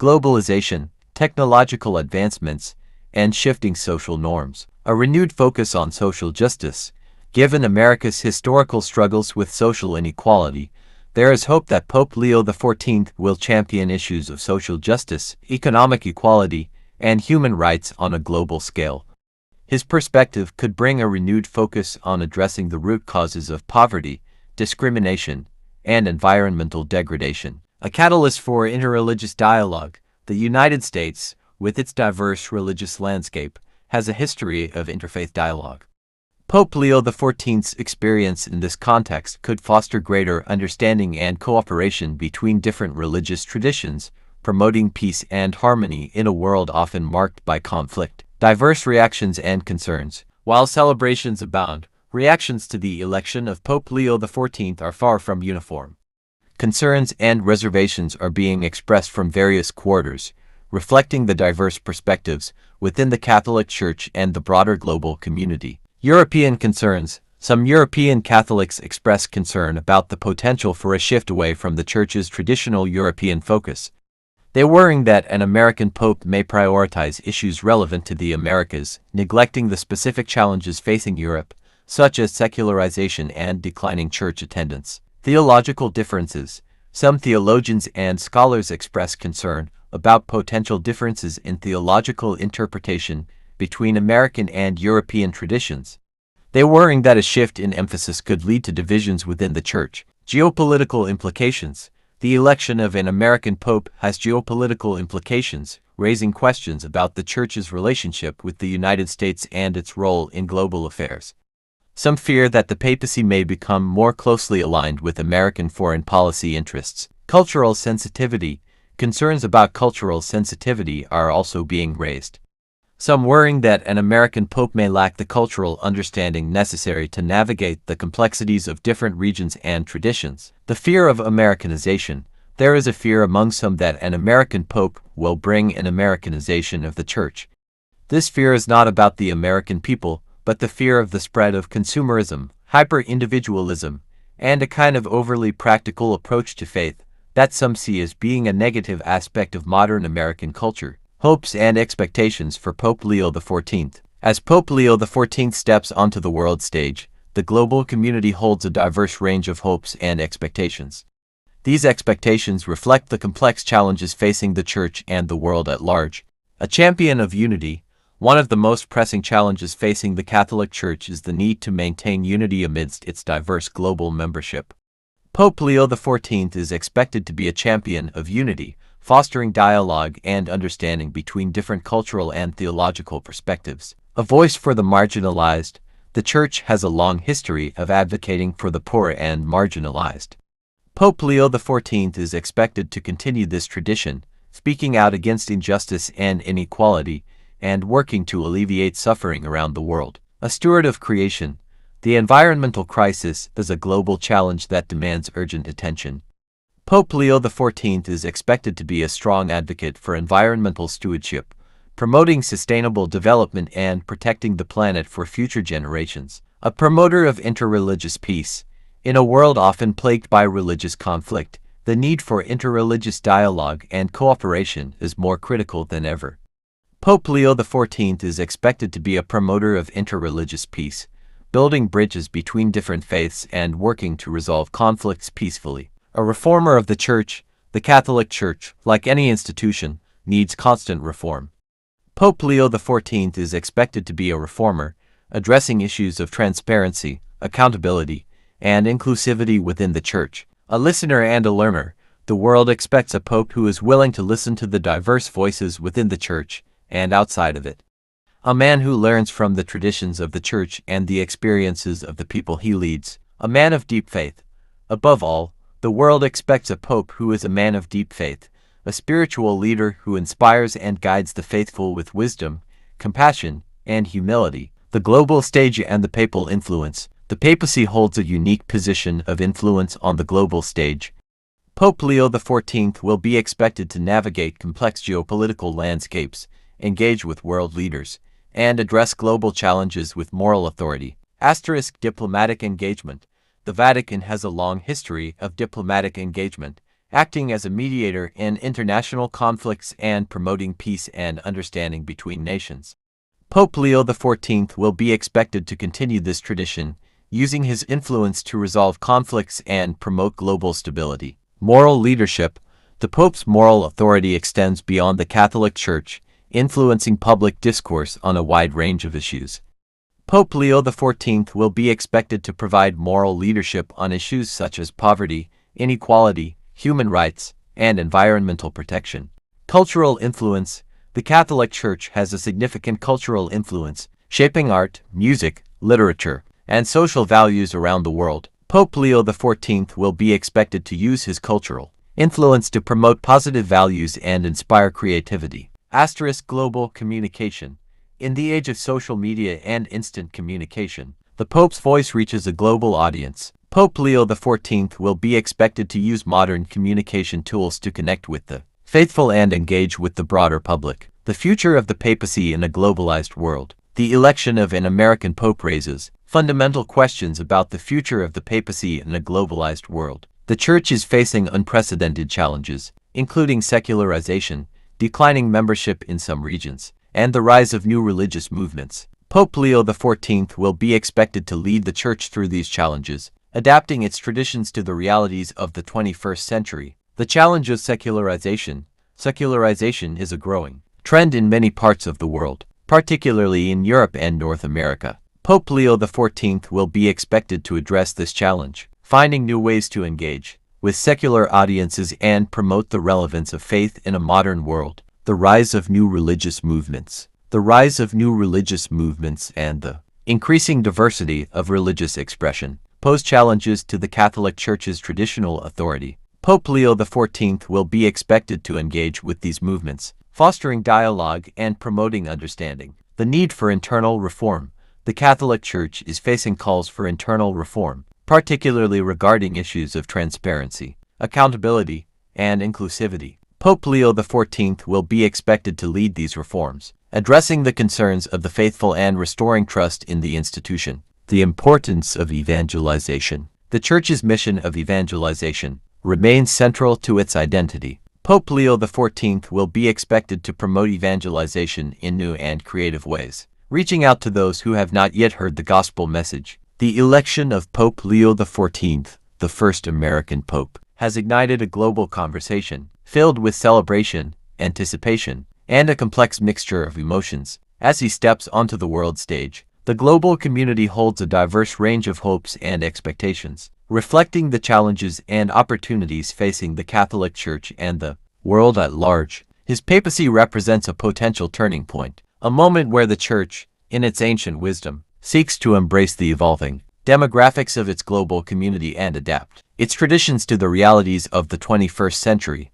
globalization, technological advancements, and shifting social norms. A renewed focus on social justice. Given America's historical struggles with social inequality, there is hope that Pope Leo XIV will champion issues of social justice, economic equality, and human rights on a global scale. His perspective could bring a renewed focus on addressing the root causes of poverty, discrimination, and environmental degradation. A catalyst for interreligious dialogue. The United States, with its diverse religious landscape, has a history of interfaith dialogue. Pope Leo XIV's experience in this context could foster greater understanding and cooperation between different religious traditions, promoting peace and harmony in a world often marked by conflict. Diverse reactions and concerns. While celebrations abound, reactions to the election of Pope Leo XIV are far from uniform. Concerns and reservations are being expressed from various quarters, reflecting the diverse perspectives within the Catholic Church and the broader global community. European concerns. Some European Catholics express concern about the potential for a shift away from the Church's traditional European focus. They're worrying that an American pope may prioritize issues relevant to the Americas, neglecting the specific challenges facing Europe, such as secularization and declining church attendance. Theological differences. Some theologians and scholars express concern about potential differences in theological interpretation between American and European traditions. They're worrying that a shift in emphasis could lead to divisions within the Church. Geopolitical implications. The election of an American pope has geopolitical implications, raising questions about the Church's relationship with the United States and its role in global affairs. Some fear that the papacy may become more closely aligned with American foreign policy interests. Cultural sensitivity. Concerns about cultural sensitivity are also being raised. Some worrying that an American pope may lack the cultural understanding necessary to navigate the complexities of different regions and traditions. The fear of Americanization. There is a fear among some that an American pope will bring an Americanization of the Church. This fear is not about the American people, but the fear of the spread of consumerism, hyper-individualism, and a kind of overly practical approach to faith that some see as being a negative aspect of modern American culture. Hopes and expectations for Pope Leo XIV. As Pope Leo XIV steps onto the world stage, the global community holds a diverse range of hopes and expectations. These expectations reflect the complex challenges facing the Church and the world at large. A champion of unity. One of the most pressing challenges facing the Catholic Church is the need to maintain unity amidst its diverse global membership. Pope Leo XIV is expected to be a champion of unity, fostering dialogue and understanding between different cultural and theological perspectives. A voice for the marginalized. The Church has a long history of advocating for the poor and marginalized. Pope Leo XIV is expected to continue this tradition, speaking out against injustice and inequality, and working to alleviate suffering around the world. A steward of creation. The environmental crisis is a global challenge that demands urgent attention. Pope Leo XIV is expected to be a strong advocate for environmental stewardship, promoting sustainable development and protecting the planet for future generations. A promoter of interreligious peace. In a world often plagued by religious conflict, the need for interreligious dialogue and cooperation is more critical than ever. Pope Leo XIV is expected to be a promoter of interreligious peace, building bridges between different faiths and working to resolve conflicts peacefully. A reformer of the Church. The Catholic Church, like any institution, needs constant reform. Pope Leo XIV is expected to be a reformer, addressing issues of transparency, accountability, and inclusivity within the Church. A listener and a learner. The world expects a pope who is willing to listen to the diverse voices within the Church and outside of it. A man who learns from the traditions of the Church and the experiences of the people he leads. A man of deep faith. Above all, the world expects a pope who is a man of deep faith, a spiritual leader who inspires and guides the faithful with wisdom, compassion, and humility. The global stage and the papal influence. The papacy holds a unique position of influence on the global stage. Pope Leo XIV will be expected to navigate complex geopolitical landscapes, engage with world leaders, and address global challenges with moral authority. Diplomatic engagement. The Vatican has a long history of diplomatic engagement, acting as a mediator in international conflicts and promoting peace and understanding between nations. Pope Leo XIV will be expected to continue this tradition, using his influence to resolve conflicts and promote global stability. Moral leadership. The Pope's moral authority extends beyond the Catholic Church, influencing public discourse on a wide range of issues. Pope Leo XIV will be expected to provide moral leadership on issues such as poverty, inequality, human rights, and environmental protection. Cultural influence. The Catholic Church has a significant cultural influence, shaping art, music, literature, and social values around the world. Pope Leo XIV will be expected to use his cultural influence to promote positive values and inspire creativity. Global communication. In the age of social media and instant communication, the Pope's voice reaches a global audience. Pope Leo XIV will be expected to use modern communication tools to connect with the faithful and engage with the broader public. The future of the papacy in a globalized world. The election of an American pope raises fundamental questions about the future of the papacy in a globalized world. The Church is facing unprecedented challenges, including secularization, declining membership in some regions, and the rise of new religious movements. Pope Leo XIV will be expected to lead the Church through these challenges, adapting its traditions to the realities of the 21st century. The challenge of secularization. Secularization is a growing trend in many parts of the world, particularly in Europe and North America. Pope Leo XIV will be expected to address this challenge, finding new ways to engage with secular audiences and promote the relevance of faith in a modern world. The rise of new religious movements. The rise of new religious movements and the increasing diversity of religious expression pose challenges to the Catholic Church's traditional authority. Pope Leo XIV will be expected to engage with these movements, fostering dialogue and promoting understanding. The need for internal reform. The Catholic Church is facing calls for internal reform, particularly regarding issues of transparency, accountability, and inclusivity. Pope Leo XIV will be expected to lead these reforms, addressing the concerns of the faithful and restoring trust in the institution. The importance of evangelization. The Church's mission of evangelization remains central to its identity. Pope Leo XIV will be expected to promote evangelization in new and creative ways, reaching out to those who have not yet heard the gospel message. The election of Pope Leo XIV, the first American pope, has ignited a global conversation filled with celebration, anticipation, and a complex mixture of emotions. As he steps onto the world stage, the global community holds a diverse range of hopes and expectations, reflecting the challenges and opportunities facing the Catholic Church and the world at large. His papacy represents a potential turning point, a moment where the Church, in its ancient wisdom, seeks to embrace the evolving demographics of its global community and adapt its traditions to the realities of the 21st century.